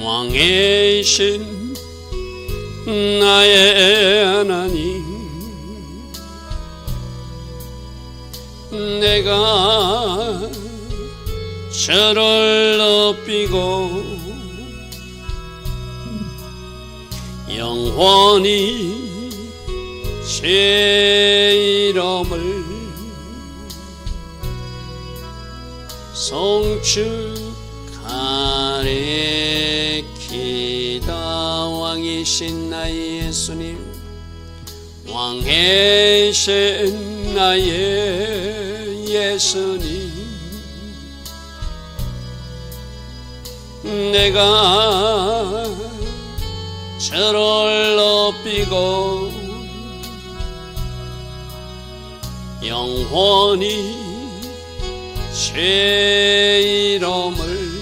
왕이신 나의 하나님, 내가 저를 높이고 영원히 제 이름을 송축하리이다. 왕이신 나의 예수님, 왕이신 나의 예수님, 내가 저를 높이고 영원히 제 이름을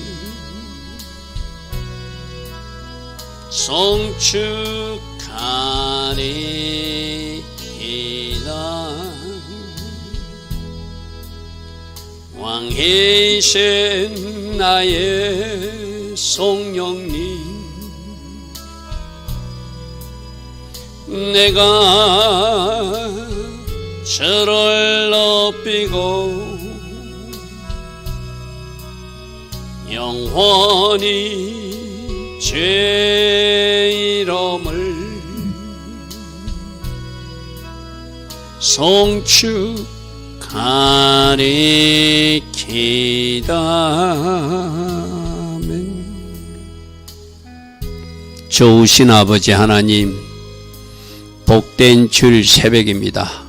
송축하리이다. 왕이신 나의 성령님, 내가 저를 높이고 영원히 제 이름을 송축하리이다. 아멘. 좋으신 아버지 하나님, 복된 주일 새벽입니다.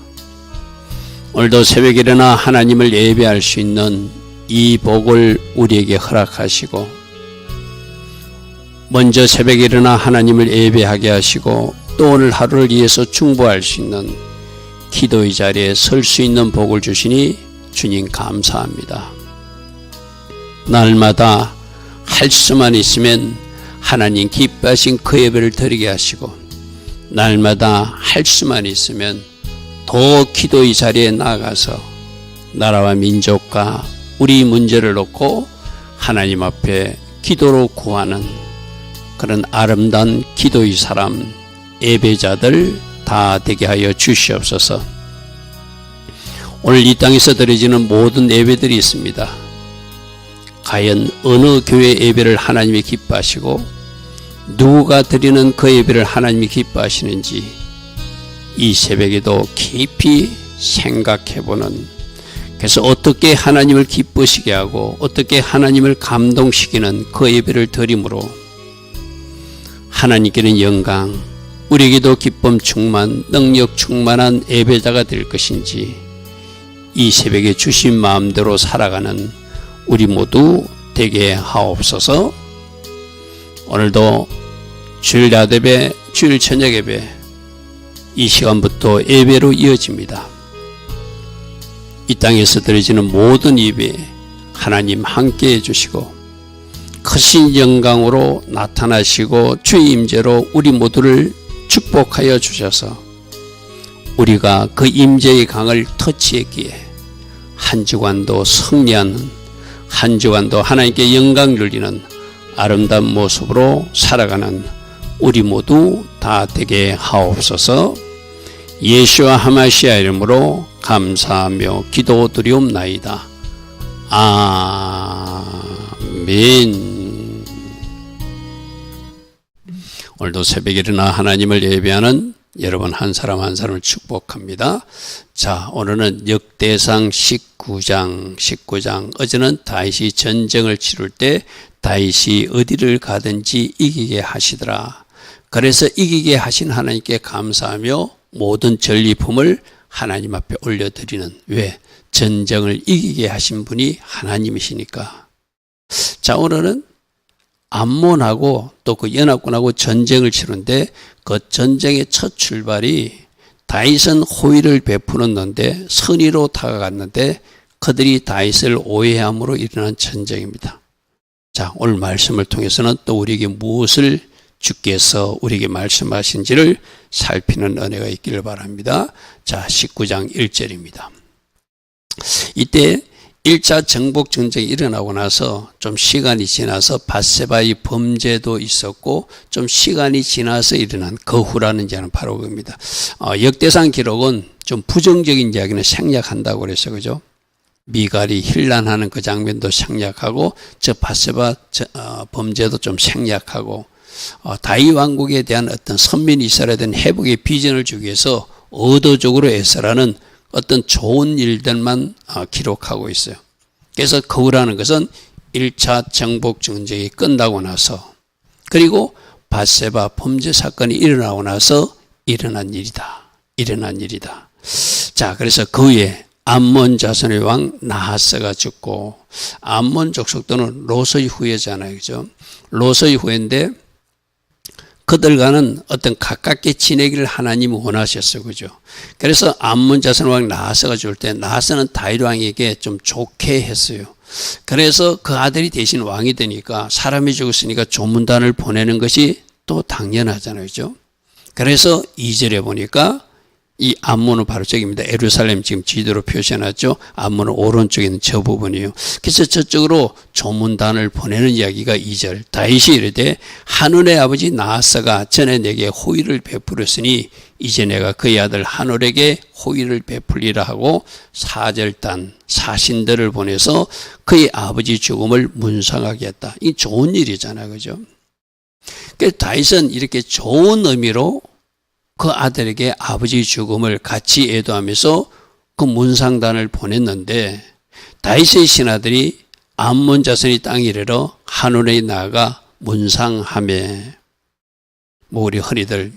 오늘도 새벽에 일어나 하나님을 예배할 수 있는 이 복을 우리에게 허락하시고, 먼저 새벽에 일어나 하나님을 예배하게 하시고, 또 오늘 하루를 위해서 충고할 수 있는 기도의 자리에 설 수 있는 복을 주시니 주님 감사합니다. 날마다 할 수만 있으면 하나님 기뻐하신 그 예배를 드리게 하시고, 날마다 할 수만 있으면 더 기도의 자리에 나가서 나라와 민족과 우리 문제를 놓고 하나님 앞에 기도로 구하는 그런 아름다운 기도의 사람, 예배자들 다 되게 하여 주시옵소서. 오늘 이 땅에서 드려지는 모든 예배들이 있습니다. 과연 어느 교회 예배를 하나님이 기뻐하시고 누가 드리는 그 예배를 하나님이 기뻐하시는지 이 새벽에도 깊이 생각해보는, 그래서 어떻게 하나님을 기쁘시게 하고 어떻게 하나님을 감동시키는 그 예배를 드림으로 하나님께는 영광, 우리에게도 기쁨 충만, 능력 충만한 예배자가 될 것인지 이 새벽에 주신 마음대로 살아가는 우리 모두 되게 하옵소서. 오늘도 주일 야대배, 주일 저녁 예배, 이 시간부터 예배로 이어집니다. 이 땅에서 드려지는 모든 예배 하나님 함께 해주시고 크신 영광으로 나타나시고 주의 임재로 우리 모두를 축복하여 주셔서 우리가 그 임재의 강을 터치했기에 한 주간도 승리하는, 한 주간도 하나님께 영광 돌리는 아름다운 모습으로 살아가는 우리 모두 다 되게 하옵소서. 예수와 하마시아 이름으로 감사하며 기도드리옵나이다. 아멘. 오늘도 새벽에 일어나 하나님을 예배하는 여러분 한 사람 한 사람을 축복합니다. 자, 오늘은 역대상 19장. 어제는 다윗이 전쟁을 치룰 때 다윗이 어디를 가든지 이기게 하시더라. 그래서 이기게 하신 하나님께 감사하며 모든 전리품을 하나님 앞에 올려드리는, 왜? 전쟁을 이기게 하신 분이 하나님이시니까. 자, 오늘은 암몬하고 또 그 연합군하고 전쟁을 치는데 그 전쟁의 첫 출발이 다윗은 호의를 베푸는데 선의로 다가갔는데 그들이 다윗을 오해함으로 일어난 전쟁입니다. 자, 오늘 말씀을 통해서는 또 우리에게 무엇을 주께서 우리에게 말씀하신지를 살피는 은혜가 있기를 바랍니다. 자, 19장 1절입니다. 이때 1차 정복 전쟁이 일어나고 나서 좀 시간이 지나서 밧세바의 범죄도 있었고 좀 시간이 지나서 일어난 거후라는 자는 바로 그겁니다. 역대상 기록은 좀 부정적인 이야기는 생략한다고 그랬어요. 그죠? 미갈이 힐난하는 그 장면도 생략하고 저 밧세바 범죄도 좀 생략하고 다윗 왕국에 대한 어떤 선민 이스라엘에 대한 회복의 비전을 주기 위해서 의도적으로 에스라는 어떤 좋은 일들만 기록하고 있어요. 그래서 거후라는 것은 1차 정복 전쟁이 끝나고 나서 그리고 밧세바 범죄 사건이 일어나고 나서 일어난 일이다. 자, 그래서 그 후에 암몬 자손의 왕 나하스가 죽고 암몬 족속들은 롯의 후예잖아요. 그죠? 롯의 후예인데 그들과는 어떤 가깝게 지내기를 하나님이 원하셨어요. 그죠? 그래서 암몬 자손 왕 나하스가 죽을 때 나하스는 다윗 왕에게 좀 좋게 했어요. 그래서 그 아들이 대신 왕이 되니까 사람이 죽었으니까 조문단을 보내는 것이 또 당연하잖아요. 그죠? 그래서 2절에 보니까 이 암몬은 바로 저기입니다. 예루살렘 지금 지도로 표시해놨죠. 암몬은 오른쪽에 있는 저 부분이에요. 그래서 저쪽으로 조문단을 보내는 이야기가 2절. 다윗이 이르되 한온의 아버지 나하스가 전에 내게 호의를 베풀었으니 이제 내가 그의 아들 한올에게 호의를 베풀리라 하고 4절단 사신들을 보내서 그의 아버지 죽음을 문상하게 했다. 이 좋은 일이잖아요. 그죠? 그래서 다윗은 이렇게 좋은 의미로 그 아들에게 아버지 죽음을 같이 애도하면서 그 문상단을 보냈는데 다윗의 신하들이 암몬 자손이 땅에 이르러 한온에 나아가 문상하매 우리 흔히들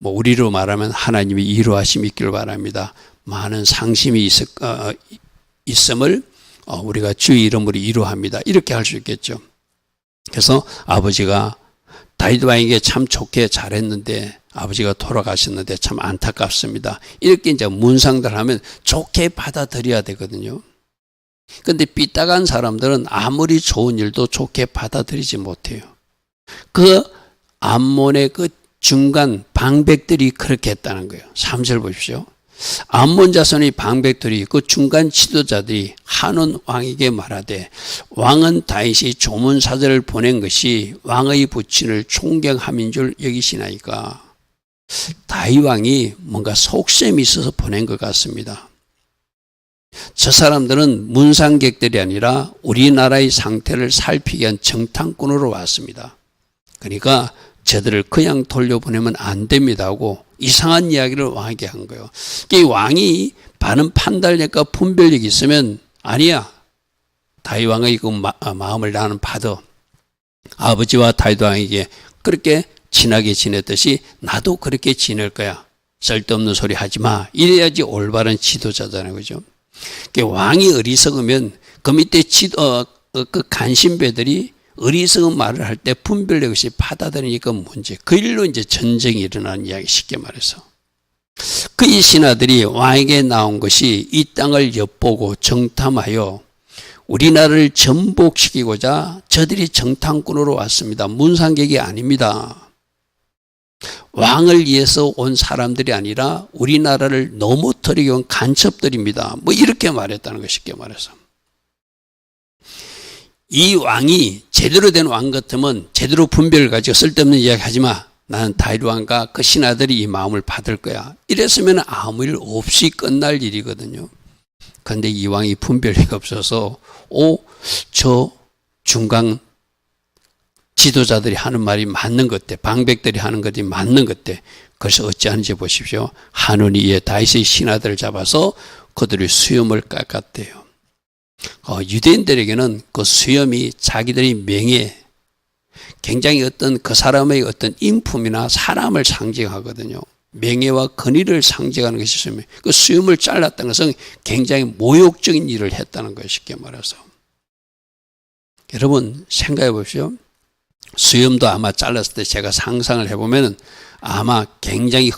우리로 말하면 하나님이 이루하심이 있기를 바랍니다. 많은 상심이 있음을 우리가 주의 이름으로 이루합니다. 이렇게 할 수 있겠죠. 그래서 아버지가 다윗 왕에게 참 좋게 잘했는데 아버지가 돌아가셨는데 참 안타깝습니다. 이렇게 이제 문상들 하면 좋게 받아들여야 되거든요. 근데 삐딱한 사람들은 아무리 좋은 일도 좋게 받아들이지 못해요. 그 암몬의 그 중간 방백들이 그렇게 했다는 거예요. 3절 보십시오. 암몬 자손의 방백들이 그 중간 지도자들이 한온 왕에게 말하되 왕은 다윗이 조문사절을 보낸 것이 왕의 부친을 존경함인 줄 여기시나이까. 다윗 왕이 뭔가 속셈이 있어서 보낸 것 같습니다. 저 사람들은 문상객들이 아니라 우리나라의 상태를 살피기 위한 정탐꾼으로 왔습니다. 그러니까 저들을 그냥 돌려보내면 안 됩니다 하고 이상한 이야기를 왕에게 한 거예요. 이 왕이 바른 판단력과 분별력이 있으면 아니야. 다윗 왕의 그 마음을 나는 받아. 아버지와 다윗 왕에게 그렇게 친하게 지냈듯이 나도 그렇게 지낼 거야. 쓸데없는 소리 하지 마. 이래야지 올바른 지도자잖아요. 그죠? 왕이 어리석으면 그 밑에 그 간신배들이 어리석은 말을 할 때 분별력 없이 받아들이니까 문제. 그 일로 이제 전쟁이 일어나는 이야기 쉽게 말해서. 그의 신하들이 왕에게 나온 것이 이 땅을 엿보고 정탐하여 우리나라를 전복시키고자 저들이 정탐꾼으로 왔습니다. 문상객이 아닙니다. 왕을 위해서 온 사람들이 아니라 우리나라를 넘어뜨리기 위한 간첩들입니다. 이렇게 말했다는 거 쉽게 말해서. 이 왕이 제대로 된 왕 같으면 제대로 분별을 가지고 쓸데없는 이야기 하지 마. 나는 다윗 왕과 그 신하들이 이 마음을 받을 거야. 이랬으면 아무 일 없이 끝날 일이거든요. 그런데 이 왕이 분별이 없어서 저 중간 지도자들이 하는 말이 맞는 것 같아. 방백들이 하는 것이 맞는 것 같아. 그래서 어찌하는지 보십시오. 한온이 이에 다윗의 신하들을 잡아서 그들의 수염을 깎았대요. 유대인들에게는 그 수염이 자기들의 명예, 굉장히 어떤 그 사람의 어떤 인품이나 사람을 상징하거든요. 명예와 권위를 상징하는 것이 수염. 그 수염을 잘랐다는 것은 굉장히 모욕적인 일을 했다는 거예요. 쉽게 말해서. 여러분 생각해 보십시오. 수염도 아마 잘랐을 때 제가 상상을 해보면 아마 굉장히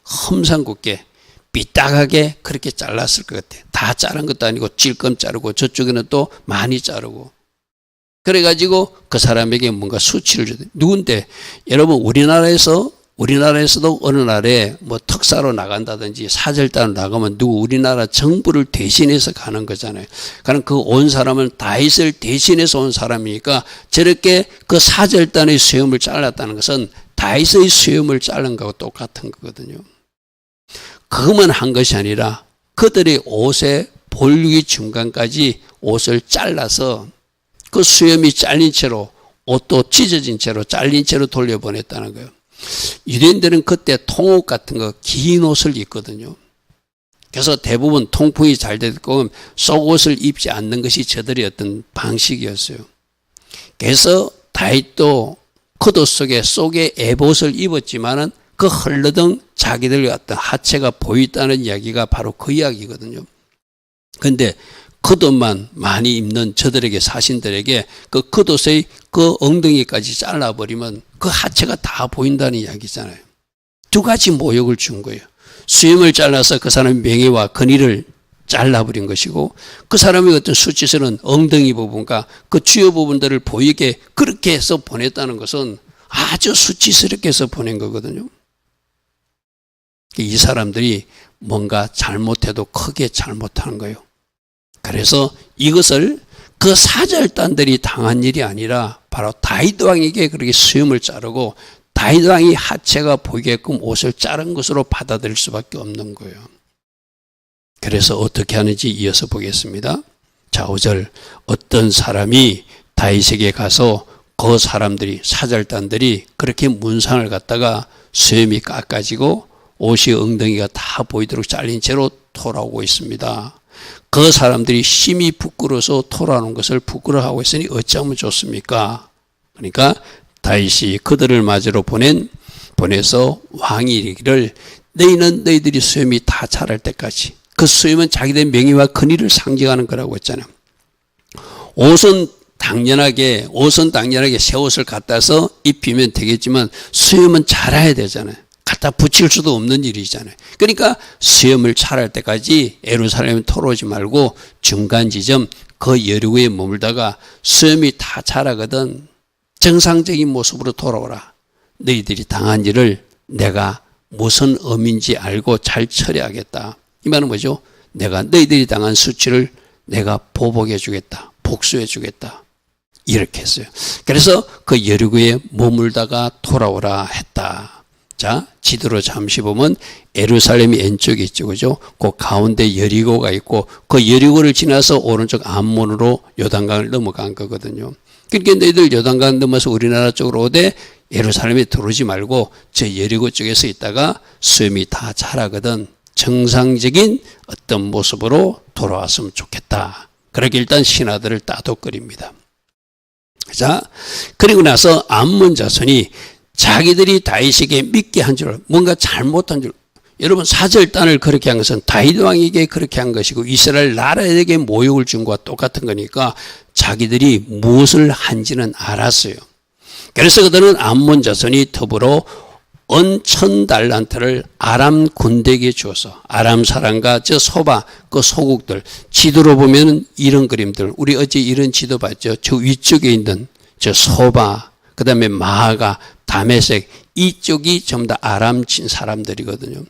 험상궂게 삐딱하게 그렇게 잘랐을 것 같아요. 다 자른 것도 아니고 찔끔 자르고 저쪽에는 또 많이 자르고 그래가지고 그 사람에게 뭔가 수치를 주대. 누군데? 여러분 우리나라에서 우리나라에서도 어느 날에 뭐 특사로 나간다든지 사절단으로 나가면 누구 우리나라 정부를 대신해서 가는 거잖아요. 그러니까 그 온 사람은 다윗을 대신해서 온 사람이니까 저렇게 그 사절단의 수염을 잘랐다는 것은 다윗의 수염을 자른 거하고 똑같은 거거든요. 그것만 한 것이 아니라 그들의 옷의 볼륨 중간까지 옷을 잘라서 그 수염이 잘린 채로 옷도 찢어진 채로 잘린 채로 돌려보냈다는 거예요. 유대인들은 그때 통옷 같은 거 긴 옷을 입거든요. 그래서 대부분 통풍이 잘 되고 속옷을 입지 않는 것이 저들의 어떤 방식이었어요. 그래서 다윗도 겉옷 속에 에봇을 입었지만은 그 흘러덩 자기들의 어떤 하체가 보였다는 이야기가 바로 그 이야기거든요. 그런데 겉옷만 많이 입는 저들에게 사신들에게 그 겉옷의 그 엉덩이까지 잘라버리면 그 하체가 다 보인다는 이야기잖아요. 두 가지 모욕을 준 거예요. 수염을 잘라서 그 사람의 명예와 권위를 잘라버린 것이고 그 사람의 어떤 수치스러운 엉덩이 부분과 그 주요 부분들을 보이게 그렇게 해서 보냈다는 것은 아주 수치스럽게 해서 보낸 거거든요. 이 사람들이 뭔가 잘못해도 크게 잘못하는 거예요. 그래서 이것을 그 사절단들이 당한 일이 아니라 바로 다윗 왕에게 그렇게 수염을 자르고 다윗 왕이 하체가 보이게끔 옷을 자른 것으로 받아들일 수밖에 없는 거예요. 그래서 어떻게 하는지 이어서 보겠습니다. 자, 5절. 어떤 사람이 다윗에게 가서 그 사람들이 사절단들이 그렇게 문상을 갖다가 수염이 깎아지고 옷이 엉덩이가 다 보이도록 잘린 채로 돌아오고 있습니다. 그 사람들이 심히 부끄러워서 돌아오는 것을 부끄러워하고 있으니 어찌하면 좋습니까? 그러니까 다윗이 그들을 맞으러 보내서 왕이 이르기를 너희는 너희들이 수염이 다 자랄 때까지, 그 수염은 자기들의 명예와 권위를 상징하는 거라고 했잖아요. 옷은 당연하게 새 옷을 갖다서 입히면 되겠지만 수염은 자라야 되잖아요. 갖다 붙일 수도 없는 일이잖아요. 그러니까 수염을 자랄 때까지 예루살렘에 돌아오지 말고 중간 지점 그 여리고에 머물다가 수염이 다 자라거든 정상적인 모습으로 돌아오라. 너희들이 당한 일을 내가 무슨 의미인지 알고 잘 처리하겠다. 이 말은 뭐죠? 내가 너희들이 당한 수치를 내가 보복해 주겠다. 복수해 주겠다. 이렇게 했어요. 그래서 그 여리고에 머물다가 돌아오라 했다. 자, 지도로 잠시 보면 예루살렘이 왼쪽에 있죠. 그죠? 그 가운데 여리고가 있고 그 여리고를 지나서 오른쪽 암몬으로 요단강을 넘어간 거거든요. 그러니까 너희들 요단강 넘어서 우리나라 쪽으로 오되 예루살렘에 들어오지 말고 저 여리고 쪽에서 있다가 수염이 다 자라거든 정상적인 어떤 모습으로 돌아왔으면 좋겠다. 그렇게 일단 신하들을 따독거립니다. 자, 그리고 나서 암몬 자손이 자기들이 다윗에게 믿게 한 줄, 뭔가 잘못한 줄. 여러분 사절단을 그렇게 한 것은 다윗 왕에게 그렇게 한 것이고 이스라엘 나라에게 모욕을 준 것과 똑같은 거니까 자기들이 무엇을 한지는 알았어요. 그래서 그들은 암몬 자손이 더불어 은 1000달란트를 아람 군대에게 주어서 아람 사람과 저 소바 그 소국들 지도로 보면 이런 그림들 우리 어제 이런 지도 봤죠. 저 위쪽에 있는 저 소바 그 다음에 마아가 다메섹 이쪽이 전부 다 아람친 사람들이거든요.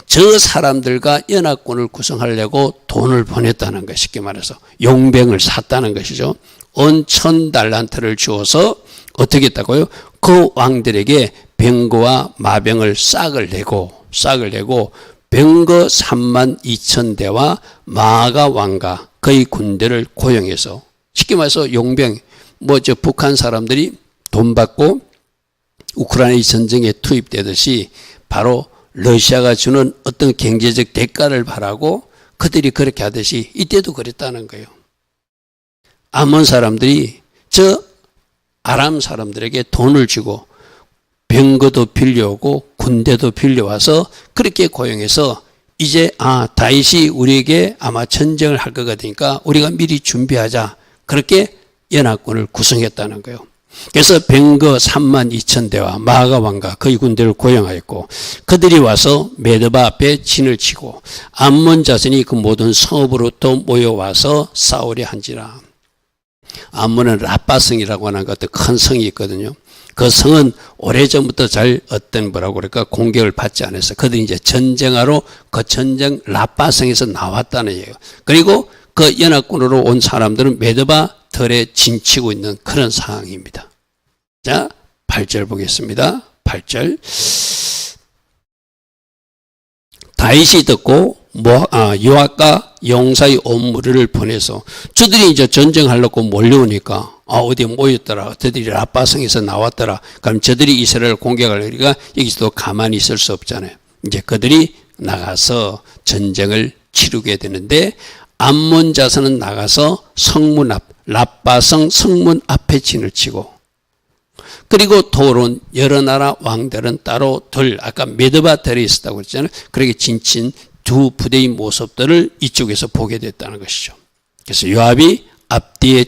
저 사람들과 연합군을 구성하려고 돈을 보냈다는 것 쉽게 말해서 용병을 샀다는 것이죠. 은 1000달란트를 주어서 어떻게 했다고요? 그 왕들에게 병거와 마병을 싹을 내고 병거 32,000대와 마아가 왕과 그의 군대를 고용해서 쉽게 말해서 용병 저 북한 사람들이 돈 받고 우크라이나 전쟁에 투입되듯이 바로 러시아가 주는 어떤 경제적 대가를 바라고 그들이 그렇게 하듯이 이때도 그랬다는 거예요. 암몬 사람들이 저 아람 사람들에게 돈을 주고 병거도 빌려오고 군대도 빌려와서 그렇게 고용해서 이제 다윗이 우리에게 아마 전쟁을 할 것 같으니까 우리가 미리 준비하자. 그렇게 연합군을 구성했다는 거예요. 그래서 병거 32,000대와 마아가 왕과 그의 군대를 고용하였고 그들이 와서 메드바 앞에 진을 치고 암몬 자손이 그 모든 성읍으로부터 모여와서 싸우려 한지라. 암몬은 라빠성이라고 하는 큰 성이 있거든요. 그 성은 오래전부터 잘 어떤 뭐라고 그럴까 공격을 받지 않았어. 그들이 이제 전쟁하러 그 전쟁 라빠성에서 나왔다는 얘기예요. 그리고 그 연합군으로 온 사람들은 메드바 덜에 진치고 있는 그런 상황입니다. 자, 8절 보겠습니다. 8절. 다윗이 듣고 요압과 용사의 온 무리를 보내서 저들이 이제 전쟁하려고 몰려오니까 어디 모였더라. 저들이 라빠성에서 나왔더라. 그럼 저들이 이스라엘을 공격하려니까 여기서도 가만히 있을 수 없잖아요. 이제 그들이 나가서 전쟁을 치르게 되는데 암몬 자손은 나가서 성문 앞 라빠성 성문 앞에 진을 치고 그리고 돌은 여러 나라 왕들은 따로 아까 메드바 덜에 있었다고 그랬잖아요. 그렇게 진친 두 부대의 모습들을 이쪽에서 보게 됐다는 것이죠. 그래서 요압이 앞뒤에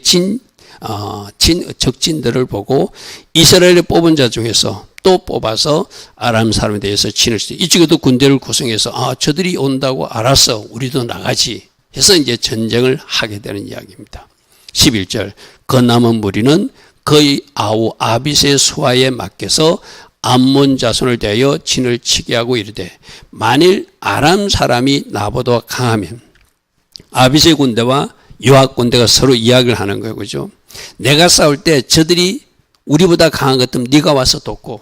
적진들을 보고 이스라엘에 뽑은 자 중에서 또 뽑아서 아람 사람에 대해서 진을 치고 이쪽에도 군대를 구성해서 저들이 온다고 알았어. 우리도 나가지. 해서 이제 전쟁을 하게 되는 이야기입니다. 11절. 그 남은 무리는 그의 아우 아빗의 수하에 맡겨서 암몬 자손을 대하여 진을 치게 하고 이르되 만일 아람 사람이 나보다 강하면 아빗의 군대와 요압 군대가 서로 이야기를 하는 거예요. 그죠? 내가 싸울 때 저들이 우리보다 강한 것 같으면 네가 와서 돕고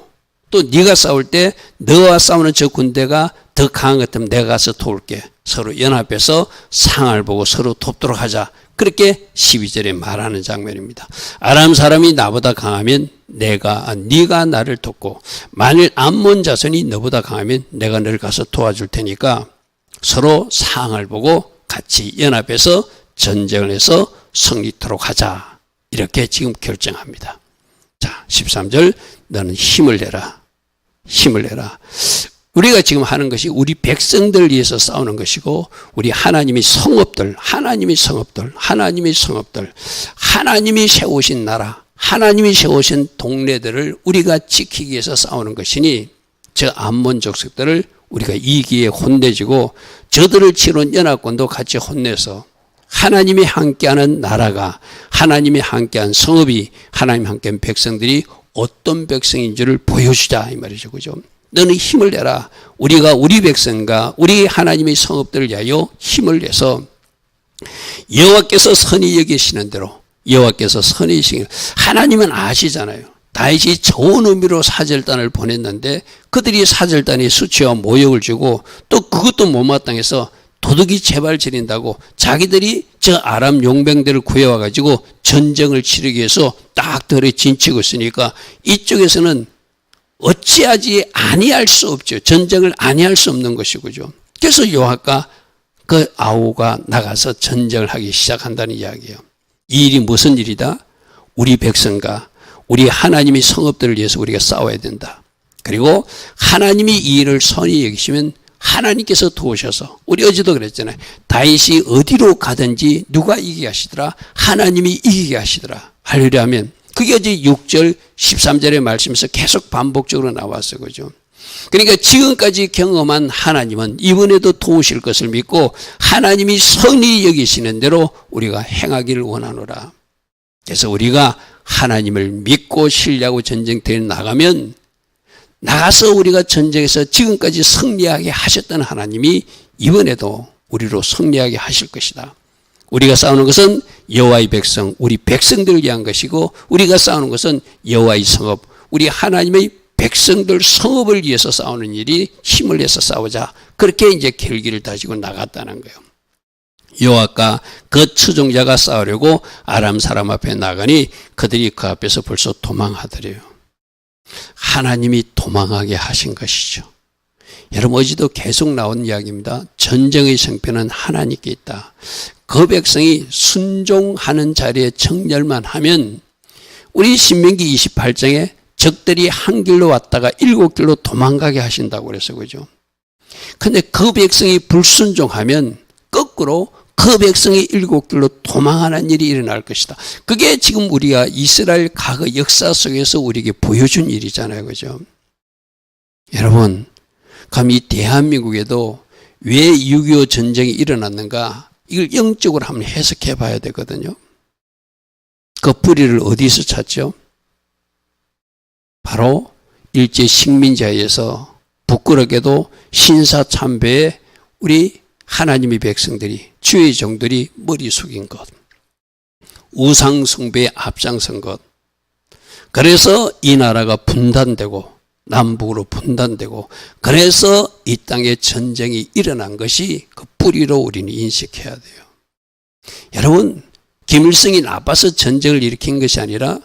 또 네가 싸울 때 너와 싸우는 저 군대가 더 강한 것 같으면 내가 가서 도울게. 서로 연합해서 상황을 보고 서로 돕도록 하자. 그렇게 12절에 말하는 장면입니다. 아람 사람이 나보다 강하면 네가 나를 돕고 만일 암몬 자손이 너보다 강하면 내가 너를 가서 도와줄 테니까 서로 상황을 보고 같이 연합해서 전쟁을 해서 승리토록 하자. 이렇게 지금 결정합니다. 자, 13절. 너는 힘을 내라. 힘을 내라. 우리가 지금 하는 것이 우리 백성들을 위해서 싸우는 것이고 우리 하나님이 성읍들, 하나님이 세우신 나라, 하나님이 세우신 동네들을 우리가 지키기 위해서 싸우는 것이니 저 암몬 족속들을 우리가 이기에 혼내주고 저들을 치른 연합군도 같이 혼내서 하나님이 함께하는 나라가 하나님이 함께한 성읍이 하나님 함께한 백성들이 어떤 백성인 줄을 보여주자 이 말이죠. 그죠? 너는 힘을 내라. 우리가 우리 백성과 우리 하나님의 성읍들을 위하여 힘을 내서 여호와께서 선히 여기시는 대로 여호와께서 선히 여기시는 하나님은 아시잖아요. 다윗이 좋은 의미로 사절단을 보냈는데 그들이 사절단에 수치와 모욕을 주고 또 그것도 못마땅해서 도둑이 재발 지린다고 자기들이 저 아람 용병들을 구해와 가지고 전쟁을 치르기 위해서 딱 덜에 진치고 있으니까 이쪽에서는 어찌하지 아니할 수 없죠. 전쟁을 아니할 수 없는 것이고죠. 그래서 요압과 그 아우가 나가서 전쟁을 하기 시작한다는 이야기예요. 이 일이 무슨 일이다? 우리 백성과 우리 하나님의 성읍들을 위해서 우리가 싸워야 된다. 그리고 하나님이 이 일을 선히 여기시면 하나님께서 도우셔서 우리 어제도 그랬잖아요. 다윗이 어디로 가든지 누가 이기게 하시더라? 하나님이 이기게 하시더라. 하려면 그게 어제 6절 13절의 말씀에서 계속 반복적으로 나왔어요. 그죠? 그러니까 지금까지 경험한 하나님은 이번에도 도우실 것을 믿고 하나님이 선히 여기시는 대로 우리가 행하기를 원하노라. 그래서 우리가 하나님을 믿고 신뢰하고 전쟁터에 나가면 나가서 우리가 전쟁에서 지금까지 승리하게 하셨던 하나님이 이번에도 우리로 승리하게 하실 것이다. 우리가 싸우는 것은 여호와의 백성, 우리 백성들을 위한 것이고 우리가 싸우는 것은 여호와의 성읍, 우리 하나님의 백성들 성읍을 위해서 싸우는 일이 힘을 내서 싸우자. 그렇게 이제 결기를 다지고 나갔다는 거예요. 요압과 그 추종자가 싸우려고 아람 사람 앞에 나가니 그들이 그 앞에서 벌써 도망하더래요. 하나님이 도망하게 하신 것이죠. 여러분 어제도 계속 나온 이야기입니다. 전쟁의 성패는 하나님께 있다. 그 백성이 순종하는 자리에 정렬만 하면 우리 신명기 28장에 적들이 한 길로 왔다가 7길로 도망가게 하신다고 그래서 그죠. 근데 그 백성이 불순종하면 거꾸로 그 백성이 7길로 도망하는 일이 일어날 것이다. 그게 지금 우리가 이스라엘 과거 역사 속에서 우리에게 보여준 일이잖아요. 그죠. 여러분 그럼 이 대한민국에도 왜 6.25 전쟁이 일어났는가 이걸 영적으로 한번 해석해 봐야 되거든요. 그 뿌리를 어디서 찾죠? 바로 일제 식민지하에서 부끄럽게도 신사참배에 우리 하나님의 백성들이, 주의 종들이 머리 숙인 것, 우상 숭배에 앞장선 것, 그래서 이 나라가 분단되고 남북으로 분단되고, 그래서 이 땅에 전쟁이 일어난 것이 그 뿌리로 우리는 인식해야 돼요. 여러분, 김일성이 나빠서 전쟁을 일으킨 것이 아니라,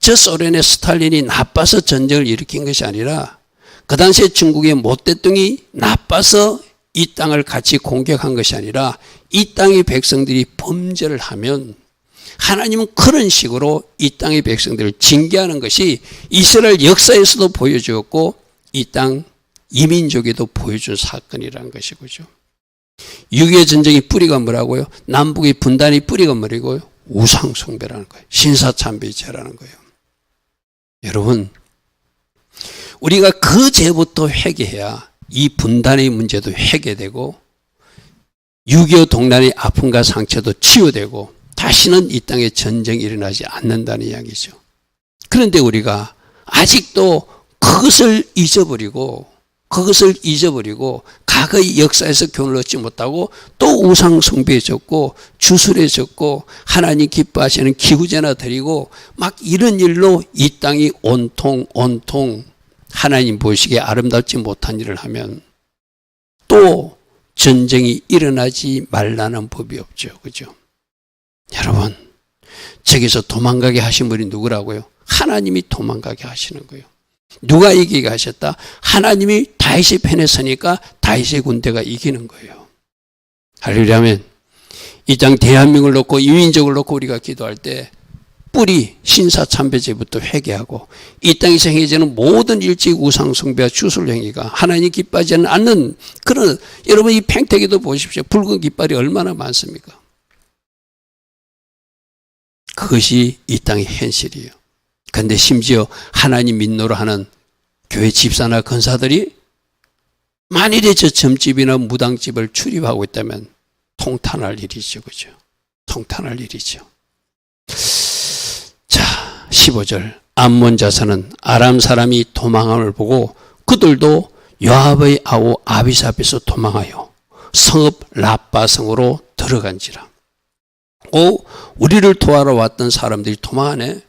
저 소련의 스탈린이 나빠서 전쟁을 일으킨 것이 아니라, 그 당시에 중국의 모대통이 나빠서 이 땅을 같이 공격한 것이 아니라, 이 땅의 백성들이 범죄를 하면 하나님은 그런 식으로 이 땅의 백성들을 징계하는 것이 이스라엘 역사에서도 보여주었고, 이 땅 이민족에도 보여준 사건이라는 것이죠. 6.25 전쟁의 뿌리가 뭐라고요? 남북의 분단의 뿌리가 뭐라고요? 우상숭배라는 거예요. 신사참배죄라는 거예요. 여러분, 우리가 그 죄부터 회개해야 이 분단의 문제도 해결되고, 6.25 동란의 아픔과 상처도 치유되고, 다시는 이 땅에 전쟁이 일어나지 않는다는 이야기죠. 그런데 우리가 아직도 그것을 잊어버리고 과거의 역사에서 교훈을 얻지 못하고 또 우상 숭배에 졌고 주술에 졌고 하나님 기뻐하시는 기구제나 드리고 막 이런 일로 이 땅이 온통 하나님 보시기에 아름답지 못한 일을 하면 또 전쟁이 일어나지 말라는 법이 없죠. 그죠? 여러분, 저기서 도망가게 하신 분이 누구라고요? 하나님이 도망가게 하시는 거예요. 누가 이기게 하셨다? 하나님이 다윗의 편에 서니까 다윗의 군대가 이기는 거예요. 할렐루야면 이 땅 대한민국을 놓고 이민족을 놓고 우리가 기도할 때 뿌리 신사참배죄부터 회개하고 이 땅에서 행해지는 모든 일찍 우상숭배와 주술행위가 하나님 기뻐하지 않는 그런, 여러분 이 팽택에도 보십시오. 붉은 깃발이 얼마나 많습니까? 그것이 이 땅의 현실이에요. 그런데 심지어 하나님 민노로 하는 교회 집사나 권사들이 만일에 저 점집이나 무당집을 출입하고 있다면 통탄할 일이죠. 그죠? 통탄할 일이죠. 자, 15절. 암몬 자손은 아람 사람이 도망함을 보고 그들도 요압의 아우 아비스 앞에서 도망하여 성읍 라빠성으로 들어간지라. 우리를 도와러 왔던 사람들이 도망하네.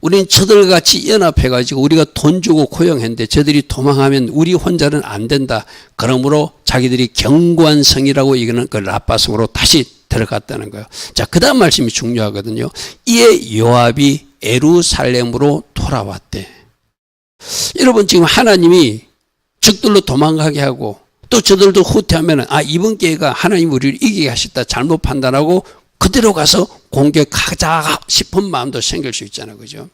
우린 저들같이 연합해가지고 우리가 돈 주고 고용했는데 저들이 도망하면 우리 혼자는 안 된다. 그러므로 자기들이 견고한 성이라고 이거는 그 라빠성으로 다시 들어갔다는 거예요. 자, 그 다음 말씀이 중요하거든요. 이에 요압이 예루살렘으로 돌아왔대. 여러분, 지금 하나님이 적들로 도망가게 하고 또 저들도 후퇴하면 이번 기회가 하나님 우리를 이기게 하셨다 잘못 판단하고 그대로 가서 공격하자 싶은 마음도 생길 수 있잖아요. 그죠?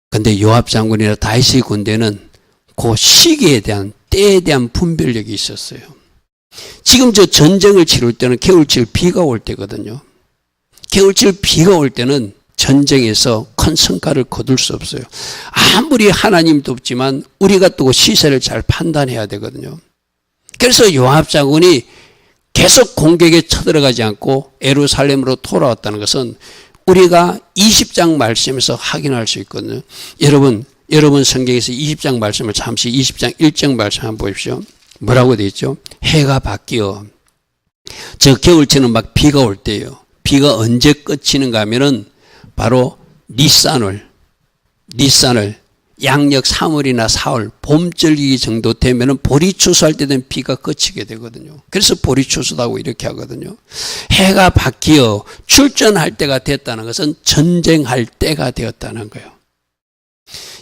근데 요압 장군이나 다윗의 군대는 그 시기에 대한, 때에 대한 분별력이 있었어요. 지금 저 전쟁을 치를 때는 겨울철 비가 올 때거든요. 겨울철 비가 올 때는 전쟁에서 큰 성과를 거둘 수 없어요. 아무리 하나님도 없지만 우리가 또 시세를 잘 판단해야 되거든요. 그래서 요압 장군이 계속 공격에 쳐들어가지 않고 예루살렘으로 돌아왔다는 것은 우리가 20장 말씀에서 확인할 수 있거든요. 여러분 성경에서 20장 말씀을 잠시 20장 1장 말씀 한번 보십시오. 뭐라고 되어 있죠? 해가 바뀌어. 저 겨울철은 막 비가 올 때예요. 비가 언제 끝이는가 하면은 바로 니산월 양력 3월이나 4월 봄절기 정도 되면은 보리추수할 때 된 비가 그치게 되거든요. 그래서 보리추수다고 이렇게 하거든요. 해가 바뀌어 출전할 때가 됐다는 것은 전쟁할 때가 되었다는 거예요.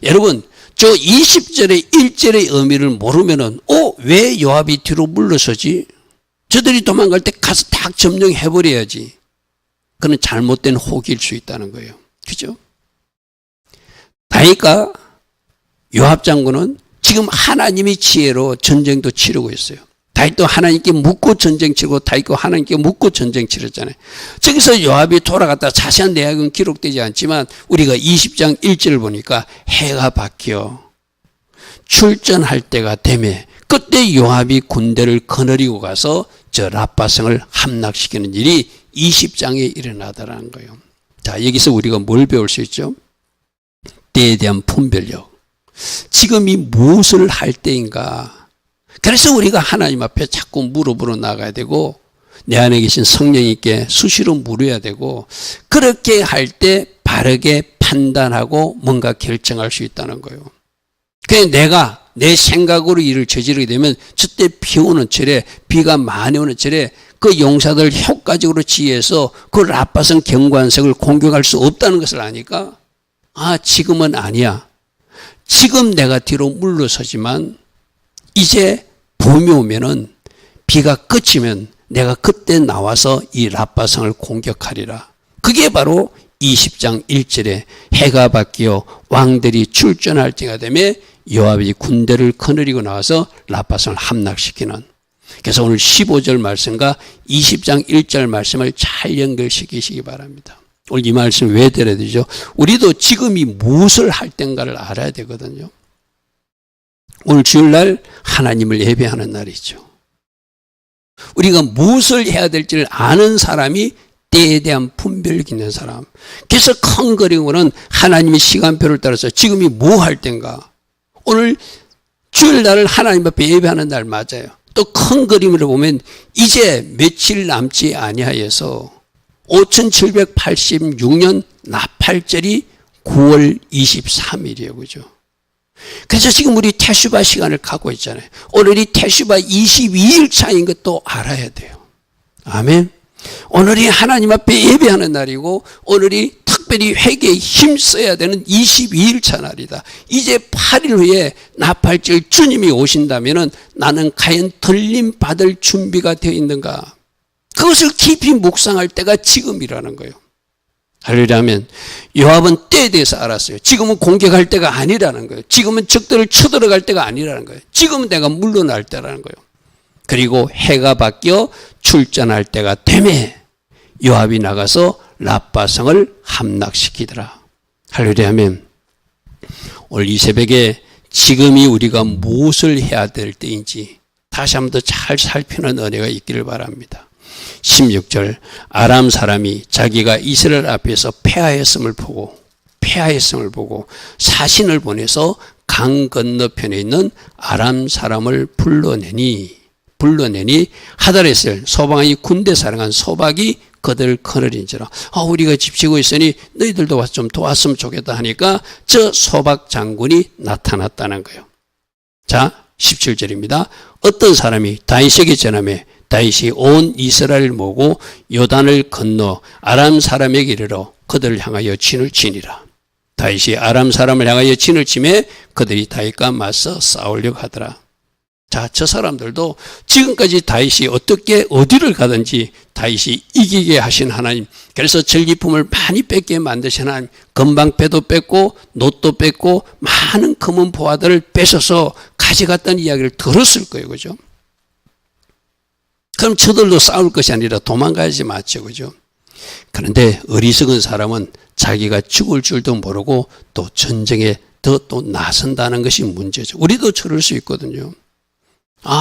여러분, 저 20절의 1절의 의미를 모르면은 왜 요압이 뒤로 물러서지? 저들이 도망갈 때 가서 딱 점령해버려야지. 그건 잘못된 호기일 수 있다는 거예요. 그죠? 다니까 요압 장군은 지금 하나님의 지혜로 전쟁도 치르고 있어요. 다윗도 하나님께 묻고 전쟁 치르고 다윗도 하나님께 묻고 전쟁 치렀잖아요. 저기서 요압이 돌아갔다 자세한 내용은 기록되지 않지만 우리가 20장 1절을 보니까 해가 바뀌어 출전할 때가 되매 그때 요압이 군대를 거느리고 가서 저 라빠성을 함락시키는 일이 20장에 일어나더라는 거예요. 자, 여기서 우리가 뭘 배울 수 있죠? 때에 대한 분별력. 지금이 무엇을 할 때인가. 그래서 우리가 하나님 앞에 자꾸 무릎으로 나가야 되고 내 안에 계신 성령님께 수시로 물어야 되고 그렇게 할 때 바르게 판단하고 뭔가 결정할 수 있다는 거예요. 그냥 내가 내 생각으로 일을 저지르게 되면 저때 비 오는 철에 비가 많이 오는 철에 그 용사들 효과적으로 지휘해서 그 라빠성 경관석을 공격할 수 없다는 것을 아니까 지금은 아니야. 지금 내가 뒤로 물러서지만 이제 봄이 오면은 비가 그치면 내가 그때 나와서 이 라빠성을 공격하리라. 그게 바로 20장 1절에 해가 바뀌어 왕들이 출전할 때가 되면 요압이 군대를 거느리고 나와서 라빠성을 함락시키는. 그래서 오늘 15절 말씀과 20장 1절 말씀을 잘 연결시키시기 바랍니다. 오늘 이 말씀 왜 드려야 되죠? 우리도 지금이 무엇을 할 때인가를 알아야 되거든요. 오늘 주일날 하나님을 예배하는 날이죠. 우리가 무엇을 해야 될지를 아는 사람이 때에 대한 분별이 있는 사람. 그래서 컹거리고는 하나님의 시간표를 따라서 지금이 뭐 할 때인가. 오늘 주일날을 하나님 앞에 예배하는 날 맞아요. 또 컹거림으로 보면 이제 며칠 남지 아니하여서 5786년 나팔절이 9월 23일이에요. 그죠? 그래서 지금 우리 테슈바 시간을 갖고 있잖아요. 오늘이 테슈바 22일 차인 것도 알아야 돼요. 아멘. 오늘이 하나님 앞에 예배하는 날이고 오늘이 특별히 회개에 힘써야 되는 22일 차 날이다. 이제 8일 후에 나팔절 주님이 오신다면 나는 과연 들림 받을 준비가 되어 있는가? 그것을 깊이 묵상할 때가 지금이라는 거예요. 할렐루야면 요압은 때에 대해서 알았어요. 지금은 공격할 때가 아니라는 거예요. 지금은 적들을 쳐들어갈 때가 아니라는 거예요. 지금은 내가 물러날 때라는 거예요. 그리고 해가 바뀌어 출전할 때가 되매 요압이 나가서 라빠성을 함락시키더라. 할렐루야면 오늘 이 새벽에 지금이 우리가 무엇을 해야 될 때인지 다시 한번 더 잘 살피는 은혜가 있기를 바랍니다. 16절 아람 사람이 자기가 이스라엘 앞에서 패하였음을 보고 사신을 보내서 강 건너편에 있는 아람 사람을 불러내니 하다레셀 소박이 군대 사령한 소박이 그들을 거느린지라. 우리가 집지고 있으니 너희들도 와서 좀 도왔으면 좋겠다 하니까 저 소박 장군이 나타났다는 거예요. 자 17절입니다. 어떤 사람이 다윗에게 전하매 다윗이 온 이스라엘을 모으고 요단을 건너 아람 사람에게 이르러 그들을 향하여 진을 치니라. 다윗이 아람 사람을 향하여 진을 치매 그들이 다윗과 맞서 싸우려고 하더라. 자, 저 사람들도 지금까지 다윗이 어떻게 어디를 가든지 다윗이 이기게 하신 하나님, 그래서 전리품을 많이 뺏게 만드신 하나님, 건방패도 뺏고 놋도 뺏고 많은 검은 보화들을 뺏어서 가져갔다는 이야기를 들었을 거예요. 그죠? 그럼 저들도 싸울 것이 아니라 도망가야지 맞죠. 그죠? 그런데 어리석은 사람은 자기가 죽을 줄도 모르고 또 전쟁에 또 나선다는 것이 문제죠. 우리도 저럴 수 있거든요.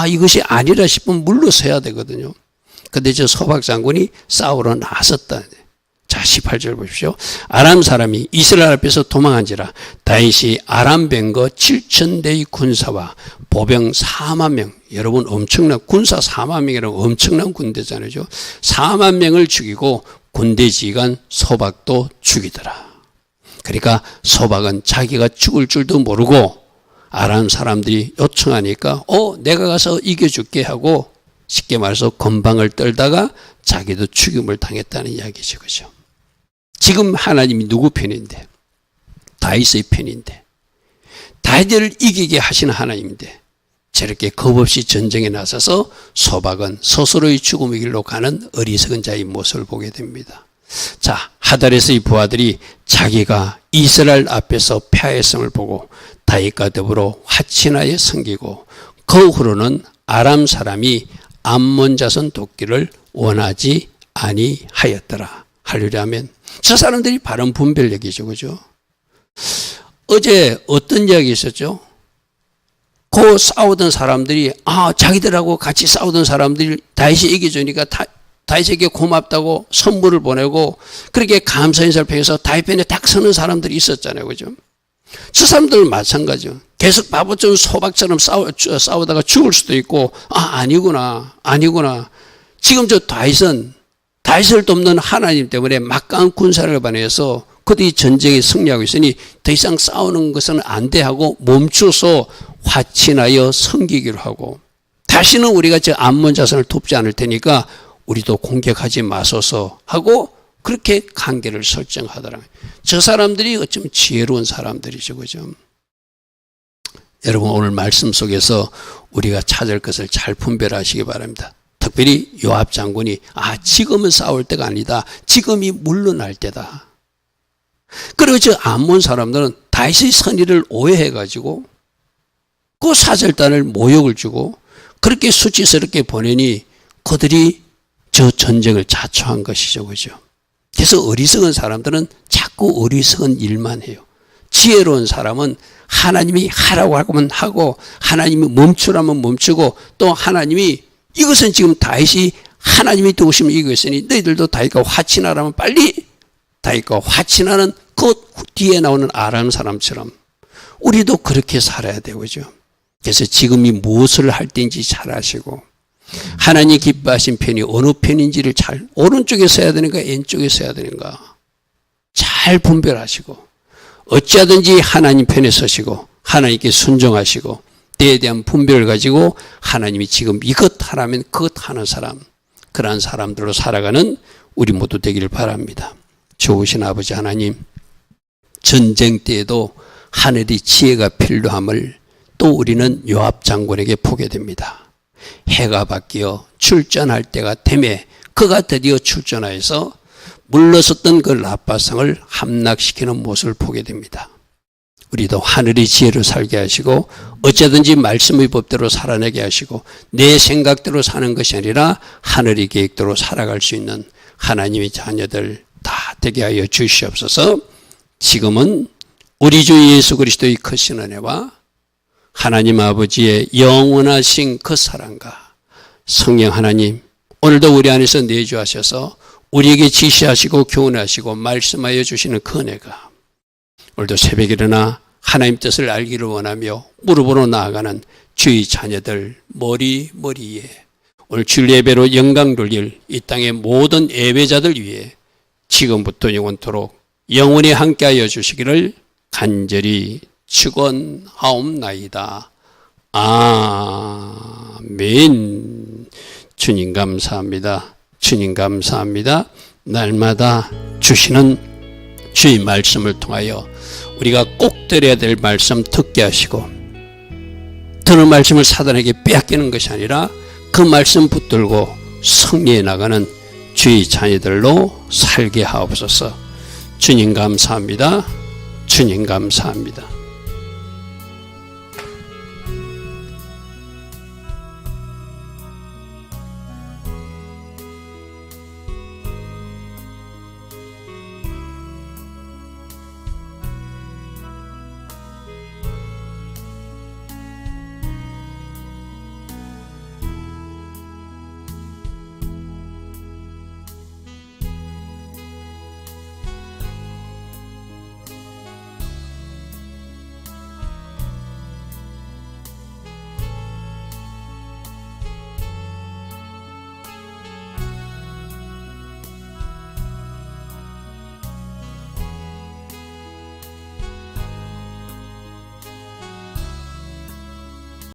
이것이 아니라 싶으면 물러서야 되거든요. 근데 저 소박 장군이 싸우러 나섰다. 자, 18절 보십시오. 아람 사람이 이스라엘 앞에서 도망한지라 다윗이 아람 병거 7,000대의 군사와 보병 4만 명, 여러분 엄청난 군사 4만 명이라고 엄청난 군대잖아요. 4만 명을 죽이고 군대 지휘관 소박도 죽이더라. 그러니까 소박은 자기가 죽을 줄도 모르고 아람 사람들이 요청하니까 내가 가서 이겨줄게 하고 쉽게 말해서 건방을 떨다가 자기도 죽임을 당했다는 이야기죠. 그죠? 지금 하나님이 누구 편인데? 다윗의 편인데. 다윗을 이기게 하신 하나님인데 저렇게 겁없이 전쟁에 나서서 소박은 스스로의 죽음의 길로 가는 어리석은 자의 모습을 보게 됩니다. 자, 하달에서의 부하들이 자기가 이스라엘 앞에서 패하였음을 보고 다윗과 더불어 화친하에 섬기고 그 후로는 아람 사람이 암몬 자손 돕기를 원하지 아니하였더라. 할렐루야면 저 사람들이 바른 분별력이죠. 그죠? 어제 어떤 이야기 있었죠? 그 싸우던 사람들이 자기들하고 같이 싸우던 사람들이 다윗이 이겨주니까 다윗에게 고맙다고 선물을 보내고 그렇게 감사 인사를 표해서 다윗 편에 딱 서는 사람들이 있었잖아요. 그죠? 저 사람들은 마찬가지요. 계속 바보처럼 소박처럼 싸우다가 죽을 수도 있고, 아니구나. 지금 저 다윗을 돕는 하나님 때문에 막강한 군사를 발휘해서 그들이 전쟁에 승리하고 있으니 더 이상 싸우는 것은 안 돼 하고 멈춰서 화친하여 섬기기로 하고, 다시는 우리가 저 암몬 자손을 돕지 않을 테니까 우리도 공격하지 마소서 하고 그렇게 관계를 설정하더라고요. 저 사람들이 어쩌면 지혜로운 사람들이죠. 그죠? 여러분, 오늘 말씀 속에서 우리가 찾을 것을 잘 분별하시기 바랍니다. 특별히 요압 장군이 지금은 싸울 때가 아니다. 지금이 물러날 때다. 그리고 저 암몬 사람들은 다윗의 선의를 오해해가지고 그 사절단을 모욕을 주고 그렇게 수치스럽게 보내니 그들이 저 전쟁을 자초한 것이죠. 그죠? 그래서 어리석은 사람들은 자꾸 어리석은 일만 해요. 지혜로운 사람은 하나님이 하라고 하면 하고, 하나님이 멈추라면 멈추고, 또 하나님이 이것은 지금 다윗이 하나님이 도우시면 이겼으니 너희들도 다윗과 화친하라면 빨리 다윗과 화친하는 그 뒤에 나오는 아람 사람처럼 우리도 그렇게 살아야 되죠. 그래서 지금이 무엇을 할 때인지 잘 아시고, 하나님 기뻐하신 편이 어느 편인지를 잘, 오른쪽에 서야 되는가 왼쪽에 서야 되는가 잘 분별하시고, 어찌하든지 하나님 편에 서시고 하나님께 순종하시고 때에 대한 분별을 가지고 하나님이 지금 이것 하라면 그것 하는 사람, 그러한 사람들로 살아가는 우리 모두 되기를 바랍니다. 좋으신 아버지 하나님, 전쟁 때에도 하늘의 지혜가 필요함을 또 우리는 요압 장군에게 보게 됩니다. 해가 바뀌어 출전할 때가 되매 그가 드디어 출전하여서 물러섰던 그 라빠성을 함락시키는 모습을 보게 됩니다. 우리도 하늘의 지혜로 살게 하시고 어쩌든지 말씀의 법대로 살아내게 하시고 내 생각대로 사는 것이 아니라 하늘의 계획대로 살아갈 수 있는 하나님의 자녀들 다 되게 하여 주시옵소서. 지금은 우리 주 예수 그리스도의 크신 은혜와 하나님 아버지의 영원하신 그 사랑과 성령 하나님, 오늘도 우리 안에서 내주하셔서 우리에게 지시하시고 교훈하시고 말씀하여 주시는 그 은혜가 오늘도 새벽에 일어나 하나님 뜻을 알기를 원하며 무릎으로 나아가는 주의 자녀들 머리에 오늘 주일 예배로 영광 돌릴 이 땅의 모든 예배자들 위해 지금부터 영원토록 영원히 함께하여 주시기를 간절히 축원하옵나이다. 아멘. 주님 감사합니다. 주님 감사합니다. 날마다 주시는 주의 말씀을 통하여 우리가 꼭 들어야 될 말씀 듣게 하시고, 들은 말씀을 사단에게 빼앗기는 것이 아니라 그 말씀 붙들고 승리해 나가는 주의 자녀들로 살게 하옵소서. 주님 감사합니다. 주님 감사합니다.